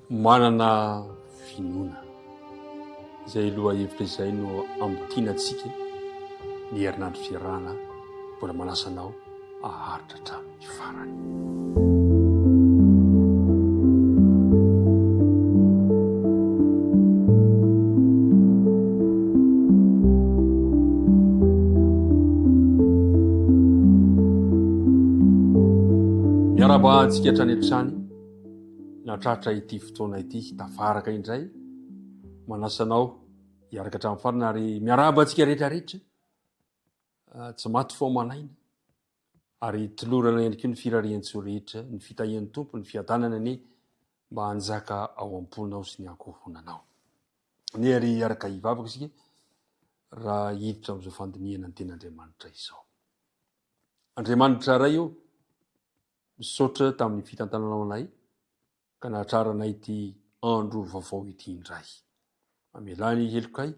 manana finoana izay loha hevitra izay no amitianantsika ny herinandro fiarahana mbola manasanao aharitra hatramin'ny farany. miarabantsika hatrany hatrany natratra ity fotoana ity tafaraka indray manasanao hiaraka hatramin'ny farany ary miarabantsika rehetrarehetra tsy maty fo manaina ary tolorana ihany koa ny firariantsy rehetra ny fitahian'ny tompo ny fiadanana ny mba hanjaka ao am-ponao sy ny ankohonanao ny ary hiaraka hivavaka isika raha hiditra amin'izao fandiniana ny ten'Andriamanitra izao. Andriamanitra ray io misaotra tamin'ny fitantananao anay ka nahatraranay ity andro vaovao ity indray. Mamelany helokay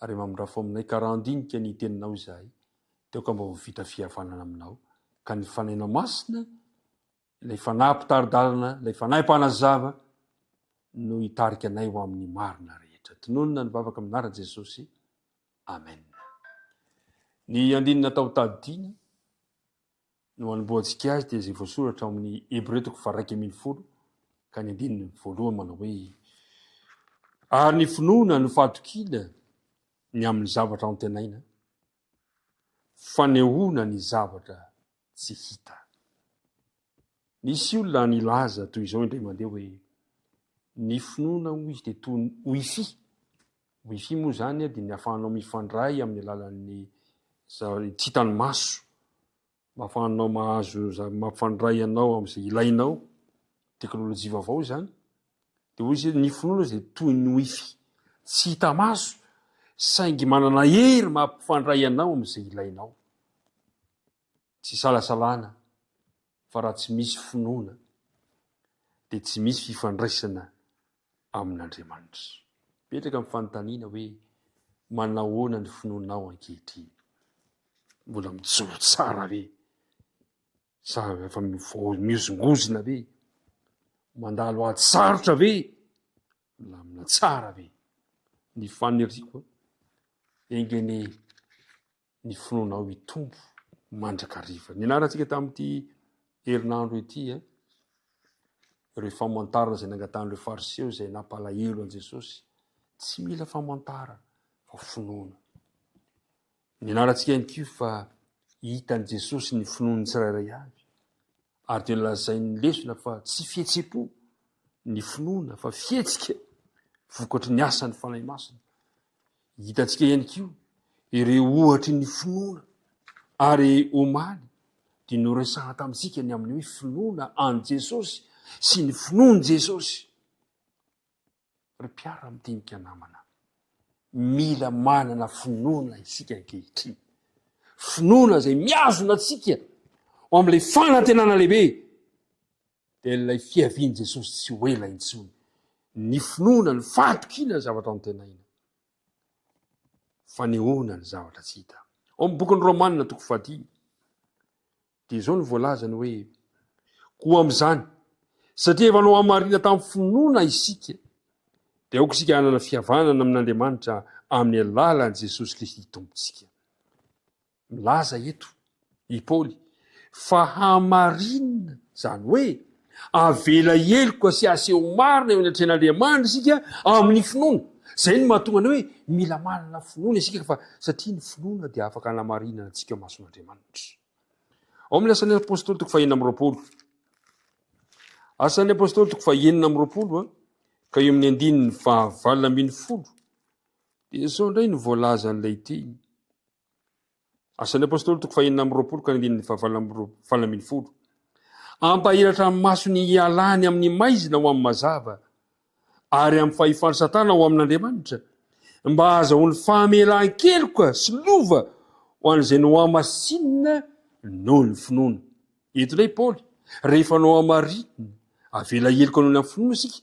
ary mamindrafo aminay ka raha andinika ny teninao izahay teo ka mba ho vita fihavanana aminao ka ny fanaina masina ilay fanahy-pitaridalana ilay fanahy-panazava no hitarika anay ho amin'ny marina rehetra. Tononona ny vavaka amin'narany Jesosy. Amen. Ny andinina tao tadidiana no anomboantsika azy dia izay voasoratra amin'ny Hébreu 1:20 ka ny andininy voalohany manao hoe ary ny finoana no fahatokiana ny amin'ny zavatra antenaina fanehoana ny zavatra tsy hita. Nisy olona nilaza toy izao indray mandeha hoe ny finoana hoy izy dia toy wifi. Wifi moa zany dia ny ahafahanao mifandray amin'ny alalan'ny tsy hitany maso mba ahafahanao mahazo mampifandray anao amin'izay ilainao, teknôlôjia vaovao zany. Dia hoy izy ny finoana dia toy ny wifi, tsy hita maso saingy manana hery mampifandray anao amin'izay ilainao. Tsy salasalana fa raha tsy misy finoana dia tsy misy fifandraisana amin'Andriamanitra. Petraka amin'ny fanontaniana hoe manao ahoana ny finoanao ankehitriny? Mbola mijoro tsara ve? Sa efa miozongozona ve? Mandalo ady sarotra ve? Milamina tsara ve? Ny faneriko engene ny finoanao hitombo mandrakariva. Ny anarantsika tamin'ity herinandro ity ireo famantarana izay nangatan'ireo fariseo izay nampalahelo an Jesosy. Tsy mila famantara fa finoana. Ny anarantsika ihany koa fa hitan'i Jesosy ny finoan'ny tsirairay avy ary dia lazain'ny lesona fa tsy fihetsem-po ny finoana fa fihetsika vokatry ny asan'ny fanahy masina. Hitantsika ihany koa ireo ohatry ny finoana ary omaly dia noresahana tamintsika ny amin'ny hoe finoana an Jesosy sy ny finoan'i Jesosy. Ry mpiara mitinika namana, mila manana finoana isika ankehitriny. Finoana izay miazona antsika ao amin'ilay fanantenana lehibe dia ilay fiavian'i Jesosy tsy ho ela intsony. Ny finoana ny fahatokiana ny zavatra antenaina, fanehoana ny zavatra tsy hita. Ao amin'ny bokin'ny Romanina 10 dia izao ny voalazany hoe koa amin'izany satria efa no hamarina tamin'ny finoana isika dia aoka isika hanana fihavanana amin'Andriamanitra amin'ny alalan'i Jesosy Kristy tompontsika. Milaza eto i Paoly fa hamarinina zany hoe avela heloka sy aseho marina eo anatrehan'Andriamanitra isika amin'ny finoana. Zay no mahatonga hoe mila manana finoana isika fa satria ny finoana dia afaka hanamarinana antsika mason'Andriamanitra. Ao amin'ny asan'ny apôstôly 2:20. Asan'ny apôstôly 2:20 ka eo amin'ny andininy 20. Dia izao indray ny voalazan'ilay ity. Asan'ny apôstôly 2:20 ka ny andininy 20. Ampahiratra amin'ny maso ny hialany amin'ny maizina ho amin'ny mazava ary amin'ny fahefany Satana ho amin'Andriamanitra mba azahoany fahamelan-keloka sy lova ho an'izay no hamasinina noho ny finoana. Eto indray Paoly, rehefa no hamarinina avela heloka noho ny amin'ny finoana isika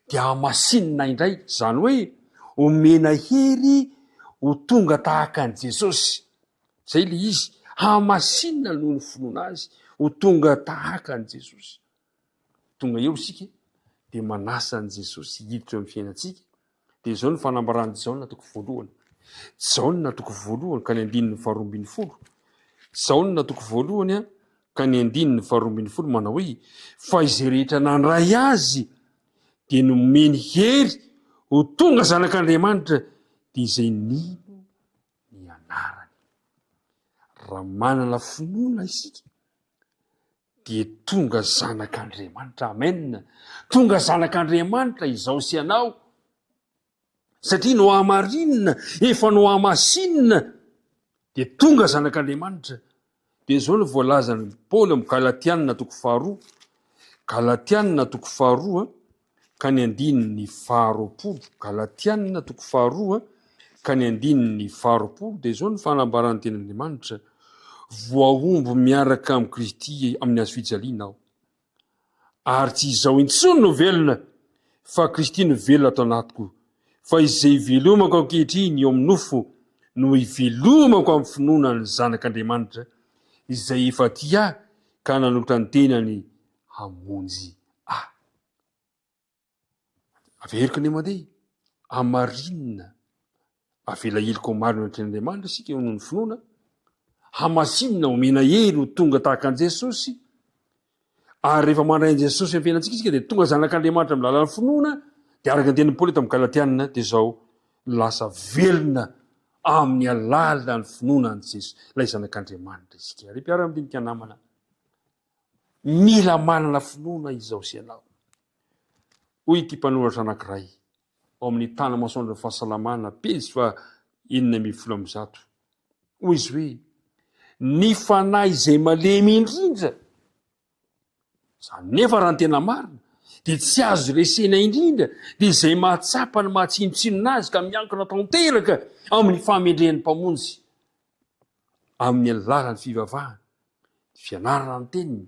dia hamasinina indray, zany hoe omena hery ho tonga tahaka an'i Jesosy. Zay le izy, hamasinina noho ny finoana azy ho tonga tahaka an'i Jesosy. Tonga eo isika dia manasa an' Jesosy hiditra amin'ny fiainantsika. Dia izao ny fanambarany Jaona toko voalohany. Jaona toko voalohany ka ny 9:20. Jaona toko voalohany ka ny 9:20 manao hoe fa izay rehetra nandray azy dia nomeny hery ho tonga zanak'Andriamanitra dia izay nino ny anarany. Raha manana finoana isika dia tonga zanak'Andriamanitra. Amen. Tonga zanak'Andriamanitra izao sy anao. Satria no hamarinina, efa no hamasinina dia tonga zanak'Andriamanitra. Dia izao no voalazany Paoly amin'ny Galatianina toko 2. Galatianina toko 2 ka ny 20. Galatianina toko 2 ka ny 20. Dia izao ny fanambarany ten'Andriamanitra. Voaombo miaraka amin'ny Kristy amin'ny hazo fijaliana aho. Ary tsy izao intsony no velona, fa Kristy no velona ato anatiko. Fa izay ivelomako ankehitriny eo amin'ny nofo no ivelomako amin'ny finoana ny zanak'Andriamanitra izay efa tia ka nanolotra ny tenany hamonjy ahy. Averiko ny mandeha hamarinina avela heliko marina ny ten'Andriamanitra isika eo ny finoana, hamasinina omena hery ho tonga tahaka an' Jesosy. Ary rehefa mandray an' Jesosy amin'ny fiainantsika isika dia tonga zanak'Andriamanitra amin'ny lalan'ny finoana. Dia araka ny tenin'ny Paoly eto amin'ny Galatianina dia izao lasa velona amin'ny alalan'ny finoana an' Jesosy, ilay zanak'Andriamanitra isika. Ary mpiara amin'dinika namana, mila manana finoana izao sy ianao. Hoy ity mpanoratra anankiray ao amin'ny tana masoandro ny fahasalamana pejy 9:1. Hoy izy hoe ny fanahy izay malemy indrindra, nefa raha ny tena marina dia tsy azo resena indrindra, dia izay mahatsapa ny mahatsinotsinona azy ka miankina tanteraka amin'ny famendrehan'ny mpamonjy amin'ny alalan'ny fivavahana, fianarana ny teniny,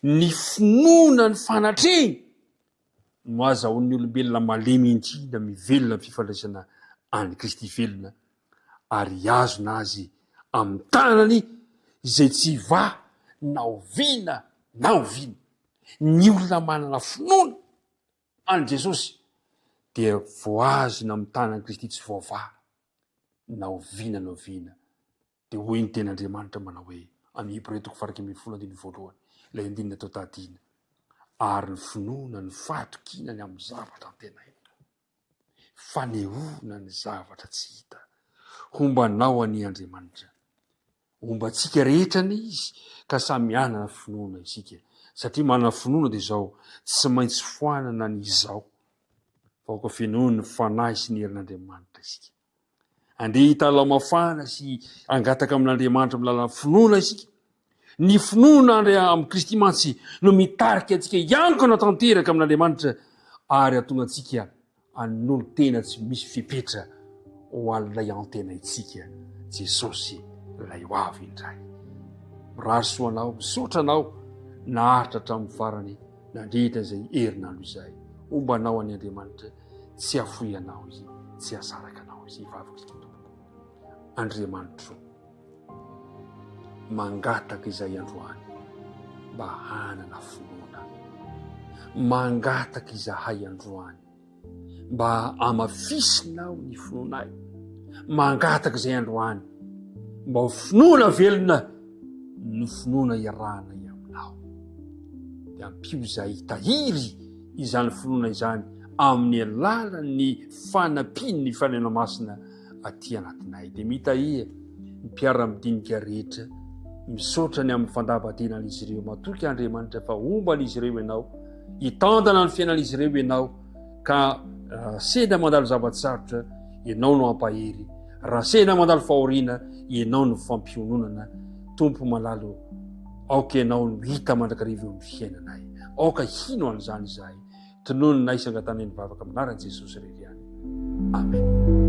ny finoana ny fanatrehany no azahoan'ny olombelona malemy indrindra mivelona amin'ny fifandraisana any Kristy velona, ary azona azy amin'ny tanany izay tsy va na oviana na oviana. Ny olona manana finoana an' Jesosy dia voazona amin'ny tanany Kristy tsy voava na oviana na oviana. Dia hoy ny ten'Andriamanitra manao hoe amin'ny Hébreux toko 4:1, ilay andinina tao tadina, ary ny finoana ny fahatokinany amin'ny zavatra tena hita, fanehoana ny zavatra tsy hita, hombanao any Andriamanitra. Hombantsika rehetra ny izy ka samy anana finoana isika. Satria manana finoana dia izao tsy maintsy foanana ny izao, vaoaka finoana ny fanahy sy ny herin'Andriamanitra isika. Andeha hitalao mafana sy angataka amin'Andriamanitra amin'ny lalan'ny finoana isika. Ny finoana amin'ny Kristy mantsy no mitarika antsika hiankina tanteraka amin'Andriamanitra ary hatonga antsika hanolo tena tsy misy fipetra ho an'ilay antena itsika Jesosy ilay ho avy indray. Mirary soanao, misaotra anao, naharitra hatramin'ny farany nandrehitra izay herinandro izay. Ombanao any Andriamanitra, tsy hafoy anao izy, tsy hasaraka anao izy. Ivavaka isika tompoko. Andriamanitra, mangataka izay androany mba hanana finoana, mangataka izahay androany mba amafisinao ny finoanay, mangataka izay androany mba ho finoana velona ny finoana iarahana aminao. Dia ampio izay tahiry izany finoana izany amin'ny alalan'ny fanampiany ny fanena masina aty anatinay. Dia mitahia mpiara-midinika rehetra, misaotra ny amin'ny fandaharantenan'izy ireo, matoky Andriamanitra fa omban'izy ireo ianao, hitandana ny fiainan'izy ireo ianao, ka senda mandalo zavatsarotra ianao no ampahery, raha senda mandalo fahoriana ianao no fampiononana. Tompo malalo, aoka ianao no hita mandrakariva eo amin'ny fiainanay, aoka hino an'izany izahay, tononinay sangatany ny vavaka aminaran'i Jesosy rery ihany. Amen.